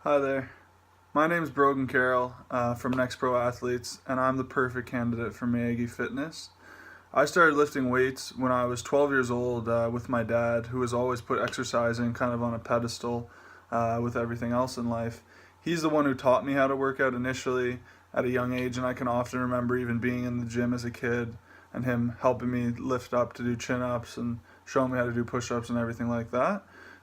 Hi there. My name's Brogan Carroll from Next Pro Athletes, and I'm the perfect candidate for Miyagi Fitness. I started lifting weights when I was 12 years old with my dad, who has always put exercising kind of on a pedestal with everything else in life. He's the one who taught me how to work out initially at a young age, and I can often remember even being in the gym as a kid and him helping me lift up to do chin-ups and showing me how to do push-ups and everything like that.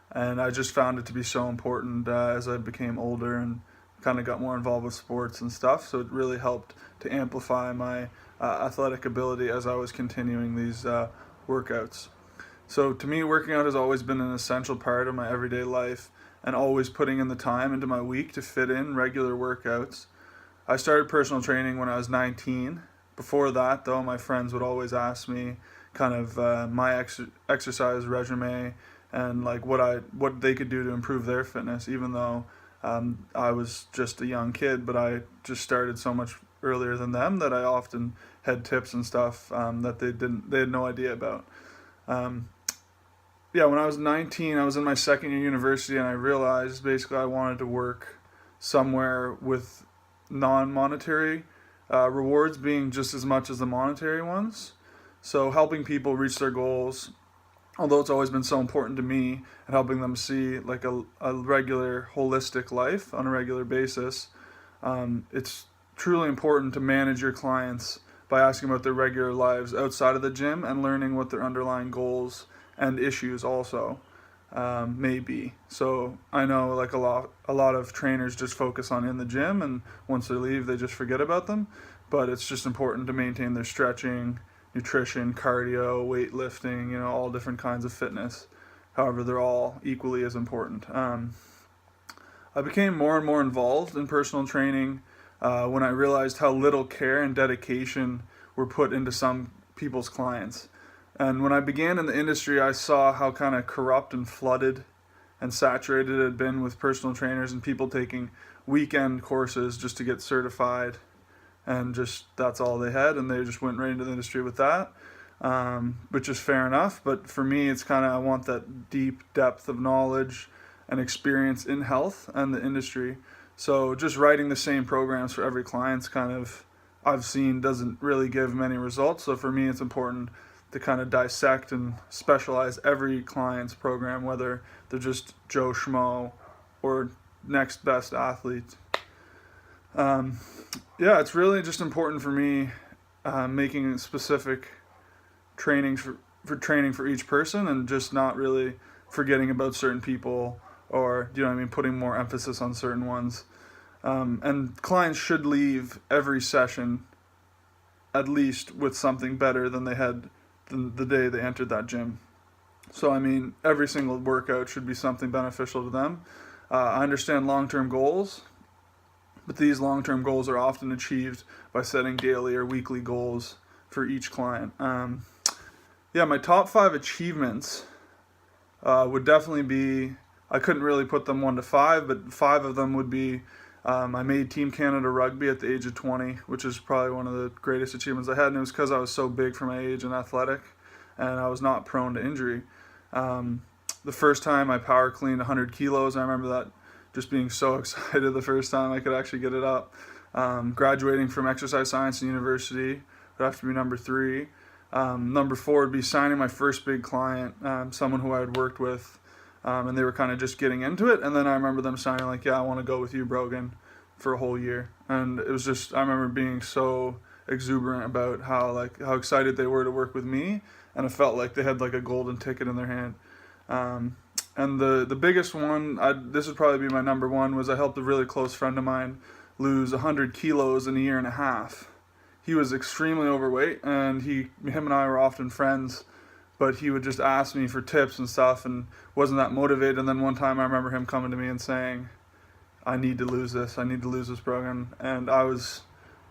And I just found it to be so important as I became older and kind of got more involved with sports and stuff. So it really helped to amplify my athletic ability as I was continuing these workouts. So to me, working out has always been an essential part of my everyday life, and always putting in the time into my week to fit in regular workouts. I started personal training when I was 19. Before that, though, my friends would always ask me kind of my exercise resume and like what they could do to improve their fitness, even though I was just a young kid, but I just started so much earlier than them that I often had tips and stuff that they had no idea about. Um, yeah, when I was 19, I was in my second year university, and I realized basically I wanted to work somewhere with non-monetary rewards being just as much as the monetary ones. So helping people reach their goals, although it's always been so important to me, and helping them see like a regular holistic life on a regular basis, it's truly important to manage your clients by asking about their regular lives outside of the gym and learning what their underlying goals and issues also may be. So I know like a lot of trainers just focus on in the gym, and once they leave they just forget about them, but it's just important to maintain their stretching, nutrition, cardio, weightlifting, all different kinds of fitness. However, they're all equally as important. I became more and more involved in personal training when I realized how little care and dedication were put into some people's clients. And when I began in the industry, I saw how kind of corrupt and flooded and saturated it had been with personal trainers and people taking weekend courses just to get certified, and just that's all they had, and they just went right into the industry with that, which is fair enough. But for me, it's kind of, I want that deep depth of knowledge and experience in health and the industry. So just writing the same programs for every client's kind of, I've seen, doesn't really give many results. So for me, it's important to kind of dissect and specialize every client's program, whether they're just Joe Schmo or next best athlete. Yeah, it's really just important for me making specific trainings for training for each person, and just not really forgetting about certain people, or putting more emphasis on certain ones. And clients should leave every session at least with something better than they had the day they entered that gym. So every single workout should be something beneficial to them. I understand long-term goals, but these long-term goals are often achieved by setting daily or weekly goals for each client. Yeah, my top 5 achievements would definitely be, I couldn't really put them 1 to 5, but 5 of them would be, I made Team Canada Rugby at the age of 20, which is probably one of the greatest achievements I had, and it was because I was so big for my age and athletic, and I was not prone to injury. The first time I power cleaned 100 kilos, I remember that just being so excited the first time I could actually get it up. Graduating from exercise science in university would have to be number 3. Number 4 would be signing my first big client, someone who I had worked with, and they were kind of just getting into it. And then I remember them signing like, yeah, I want to go with you, Brogan, for a whole year. And it was just, I remember being so exuberant about how excited they were to work with me, and it felt like they had like a golden ticket in their hand. And the biggest one, this would probably be my number 1, was I helped a really close friend of mine lose 100 kilos in a year and a half. He was extremely overweight, and him and I were often friends, but he would just ask me for tips and stuff and wasn't that motivated. And then one time I remember him coming to me and saying, I need to lose this program. And I was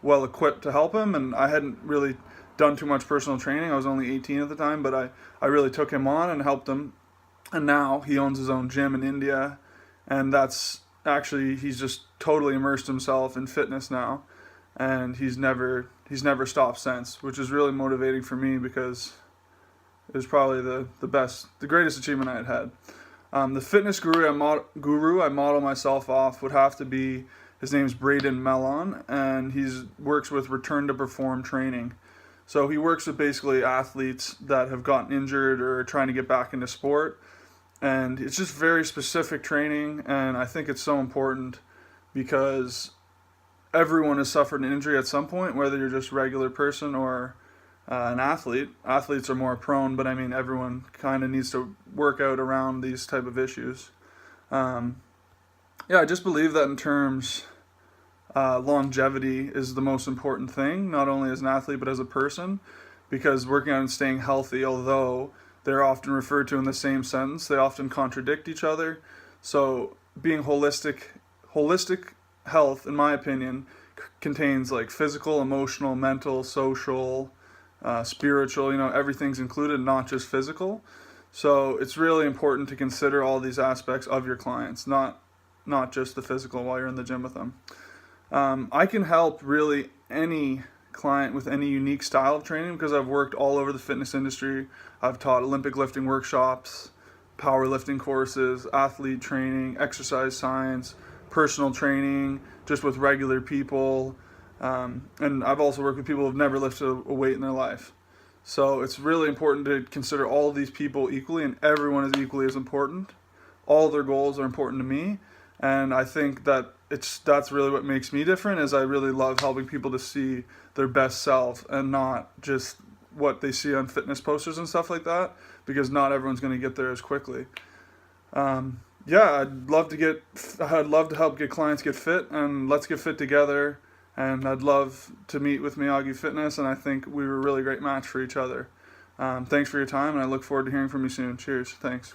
well equipped to help him, and I hadn't really done too much personal training. I was only 18 at the time, but I really took him on and helped him. And now he owns his own gym in India, and he's just totally immersed himself in fitness now, and he's never stopped since, which is really motivating for me because it was probably the greatest achievement I had had. The fitness guru I model myself off would have to be, his name's Braden Mellon, and he works with Return to Perform training. So he works with basically athletes that have gotten injured or are trying to get back into sport. And it's just very specific training, and I think it's so important because everyone has suffered an injury at some point, whether you're just a regular person or an athlete. Athletes are more prone, but I mean everyone kind of needs to work out around these type of issues. I just believe that in terms, longevity is the most important thing, not only as an athlete but as a person, because working on staying healthy, although they're often referred to in the same sentence, they often contradict each other. So being holistic health, in my opinion, contains like physical, emotional, mental, social, spiritual, everything's included, not just physical. So it's really important to consider all these aspects of your clients, not just the physical while you're in the gym with them. I can help really any client with any unique style of training because I've worked all over the fitness industry. I've taught Olympic lifting workshops, powerlifting courses, athlete training, exercise science, personal training, just with regular people. And I've also worked with people who've never lifted a weight in their life. So it's really important to consider all of these people equally, and everyone is equally as important. All their goals are important to me, and I think that that's really what makes me different, is I really love helping people to see their best self and not just what they see on fitness posters and stuff like that, because not everyone's going to get there as quickly. I'd love to help get clients get fit, and let's get fit together. And I'd love to meet with Miyagi Fitness, and I think we were a really great match for each other. Thanks for your time, and I look forward to hearing from you soon. Cheers. Thanks.